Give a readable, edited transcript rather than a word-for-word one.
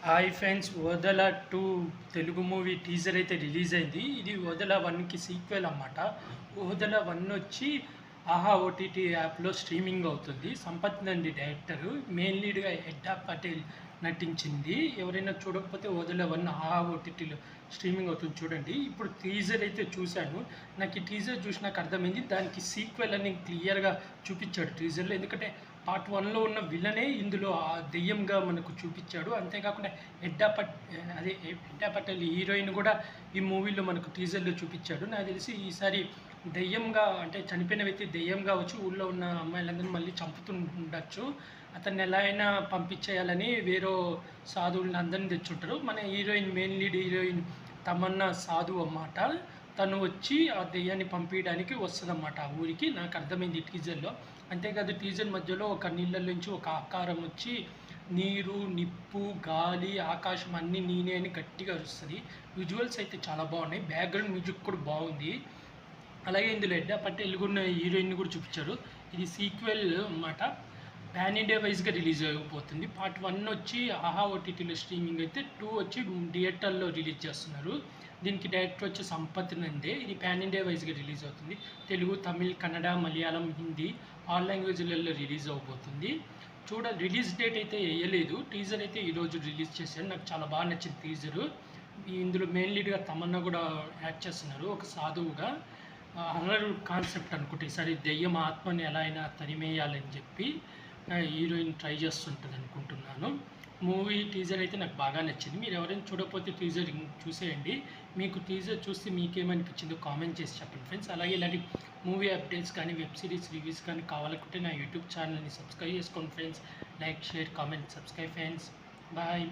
Hi friends, 'Odela 2' Telugu movie teaser అయితే release అయింది. ఇది 'ఓదెల 1'కి సీక్వెల్ అన్నమాట. 'ఓదెల 1' వచ్చి ఆహా ఓటీటీ యాప్లో స్ట్రీమింగ్ అవుతుంది. సంపత్ నంది డైరెక్టరు, మెయిన్ లీడ్గా ఎడ్డా పటేల్ నటించింది. ఎవరైనా చూడకపోతే 'ఓదెల 1' ఆహా ఓటీటీలో స్ట్రీమింగ్ అవుతుంది, చూడండి. ఇప్పుడు టీజర్ అయితే చూశాను. నాకు ఈ టీజర్ చూసి నాకు అర్థమైంది దానికి సీక్వెల్ అని క్లియర్గా చూపించాడు టీజర్లో. ఎందుకంటే పార్ట్ 1లో ఉన్న విలనే ఇందులో ఆ దెయ్యంగా మనకు చూపించాడు. అంతేకాకుండా ఎడ్డా పటేల్ హీరోయిన్ కూడా ఈ మూవీలో మనకు టీజర్లో చూపించాడు. నాకు తెలిసి ఈసారి దెయ్యంగా, అంటే చనిపోయిన వ్యక్తి దెయ్యంగా వచ్చి ఊళ్ళో ఉన్న అమ్మాయిలందరినీ మళ్ళీ చంపుతుండొచ్చు. అతన్ని ఎలా అయినా పంపించేయాలని వేరే సాధువులను అందరినీ తెచ్చుంటారు. మన heroine, main lead heroine Tamannaah సాధువు అన్నమాట. తను వచ్చి ఆ దెయ్యాన్ని పంపించడానికి వస్తుందన్నమాట ఆ ఊరికి. నాకు అర్థమైంది ఈ టీజర్లో. అంతేకాదు టీజర్ మధ్యలో ఒక నీళ్ళ నుంచి ఒక ఆకారం వచ్చి నీరు, నిప్పు, గాలి, ఆకాశం అన్నీ నేనే అని గట్టిగా అరుస్తుంది. విజువల్స్ అయితే చాలా బాగున్నాయి. బ్యాక్గ్రౌండ్ మ్యూజిక్ కూడా బాగుంది. అలాగే ఇందులో ఎడ్డా పటేల్ కూడా హీరోయిన్ కూడా చూపించారు. ఇది సీక్వెల్ అన్నమాట. పాన్ ఇండియా వైజ్గా రిలీజ్ అయిపోతుంది. పార్ట్ 1 వచ్చి ఆహా ఓటీటీలో స్ట్రీమింగ్ అయితే, 2 వచ్చి థియేటర్లో రిలీజ్ చేస్తున్నారు. దీనికి డైరెక్టర్ వచ్చి సంపత్ నందే. ఇది పాన్ ఇండియా వైజ్గా రిలీజ్ అవుతుంది. తెలుగు, తమిళ్, కన్నడ, మలయాళం, హిందీ ఆల్ లాంగ్వేజ్లలో రిలీజ్ అవబోతుంది. రిలీజ్ డేట్ అయితే వేయలేదు. టీజర్ అయితే ఈరోజు రిలీజ్ చేశారు. నాకు చాలా బాగా నచ్చింది టీజరు. ఇందులో మెయిన్ లీడ్గా తమన్నా కూడా యాక్ట్ చేస్తున్నారు, ఒక సాధువుగా. హర్రర్ కాన్సెప్ట్ అనుకుంటే ఈసారి దెయ్యం ఆత్మని ఎలా అయినా తరిమేయాలని చెప్పి హీరోయిన్ ట్రై చేస్తుంటుంది అనుకుంటున్నాను. మూవీ టీజర్ అయితే నాకు బాగా నచ్చింది. మీరు ఎవరైనా చూడకపోతే టీజర్ చూసేయండి. మీకు టీజర్ చూస్తే మీకేమనిపించిందో కామెంట్ చేసి చెప్పండి ఫ్రెండ్స్. అలాగే ఇలాంటి మూవీ అప్డేట్స్ కానీ, వెబ్ సిరీస్ రివ్యూస్ కానీ కావాలనుకుంటే నా యూట్యూబ్ ఛానల్ని సబ్స్క్రైబ్ చేసుకోండి friends. Like, share, comment, subscribe friends. Bye.